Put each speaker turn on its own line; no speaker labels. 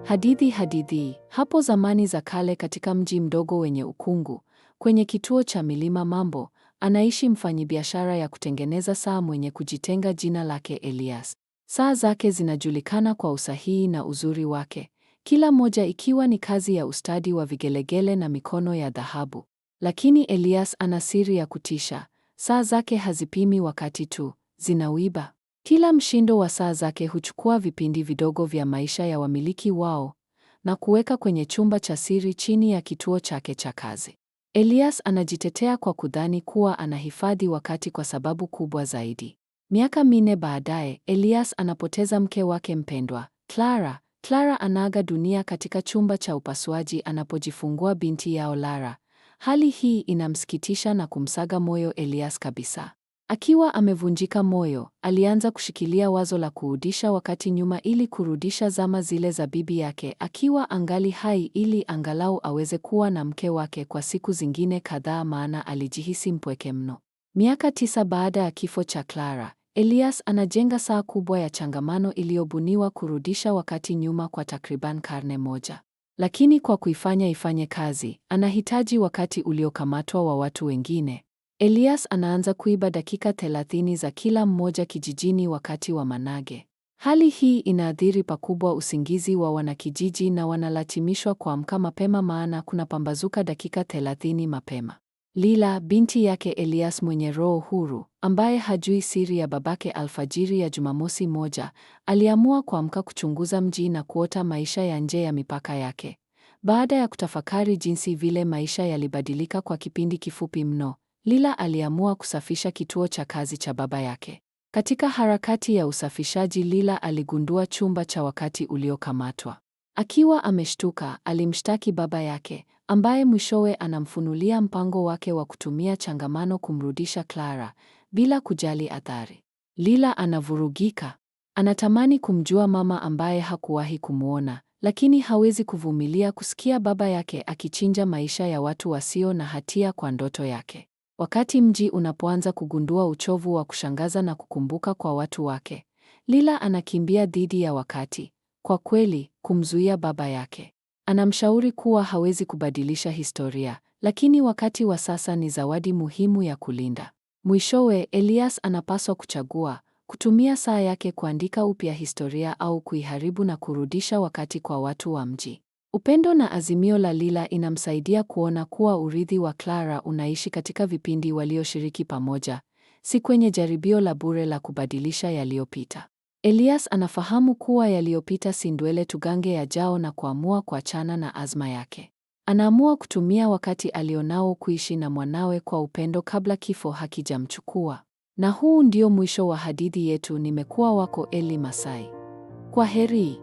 Hadithi. Hapo zamani za kale katika mji mdogo wenye ukungu, kwenye kituo cha milima Mambo, anaishi mfanyibiashara ya kutengeneza saa mwenye kujitenga jina lake Elias. Saa zake zinajulikana kwa usahihi na uzuri wake, kila moja ikiwa ni kazi ya ustadi wa vigelegele na mikono ya dhahabu. Lakini Elias ana siri ya kutisha. Saa zake hazipimi wakati tu, zinawiba. Kila mshindo wa saa zake huchukua vipindi vidogo vya maisha ya wamiliki wao na kuweka kwenye chumba cha siri chini ya kituo chake cha kazi. Elias anajitetea kwa kudhani kuwa anahifadhi wakati kwa sababu kubwa zaidi. Miaka 4 baadaye, Elias anapoteza mke wake mpendwa, Clara. Clara anaaga dunia katika chumba cha upasuaji anapojifungua binti yao Lara. Hali hii inamsikitisha na kumsaga moyo Elias kabisa. Akiwa amevunjika moyo, alianza kushikilia wazo la kurudisha wakati nyuma ili kurudisha zama zile za bibi yake akiwa angali hai ili angalau aweze kuwa na mke wake kwa siku zingine kadhaa, maana alijihisi mpweke mno. Miaka 9 baada ya kifo cha Clara, Elias anajenga saa kubwa ya changamano iliyobuniwa kurudisha wakati nyuma kwa takriban karne moja. Lakini kwa kuifanya ifanye kazi, anahitaji wakati uliokamatwa wa watu wengine. Elias anaanza kuiba dakika 30 za kila mmoja kijijini wakati wa manage. Hali hii inaathiri pakubwa usingizi wa wanakijiji na wanalazimishwa kuamka mapema maana kuna pambazuka dakika 30 mapema. Lila, binti yake Elias mwenye roho huru, ambaye hajui siri ya babake, alfajiri ya Jumamosi moja, aliamua kuamka kuchunguza mji na kuota maisha ya nje ya mipaka yake. Baada ya kutafakari jinsi vile maisha yalibadilika kwa kipindi kifupi mno, Lila aliamua kusafisha kituo cha kazi cha baba yake. Katika harakati ya usafishaji, Lila aligundua chumba cha wakati uliokamatwa. Akiwa ameshtuka, alimshtaki baba yake, ambaye mwishowe anamfunulia mpango wake wa kutumia changamano kumrudisha Clara, bila kujali athari. Lila anavurugika. Anatamani kumjua mama ambaye hakuwahi kumwona, lakini hawezi kuvumilia kusikia baba yake akichinja maisha ya watu wasio na hatia kwa ndoto yake. Wakati mji unapoanza kugundua uchovu wa kushangaza na kukumbuka kwa watu wake, Lila anakimbia dhidi ya wakati, kwa kweli, kumzuia baba yake. Anamshauri kuwa hawezi kubadilisha historia, lakini wakati wa sasa ni zawadi muhimu ya kulinda. Mwishowe, Elias anapaswa kuchagua, kutumia saa yake kuandika upya historia au kuiharibu na kurudisha wakati kwa watu wa mji. Upendo na azimio la Lila inamsaidia kuona kuwa urithi wa Clara unaishi katika vipindi walioshiriki pamoja, si kwenye jaribio la bure la kubadilisha yaliyopita. Elias anafahamu kuwa yaliyopita si ndwele tugange yajao na kuamua kuachana na azma yake. Anaamua kutumia wakati alionao kuishi na mwanawe kwa upendo kabla kifo hakijamchukua. Na huu ndio mwisho wa hadithi yetu. Nimekuwa wako Eli Masai. Kwaheri.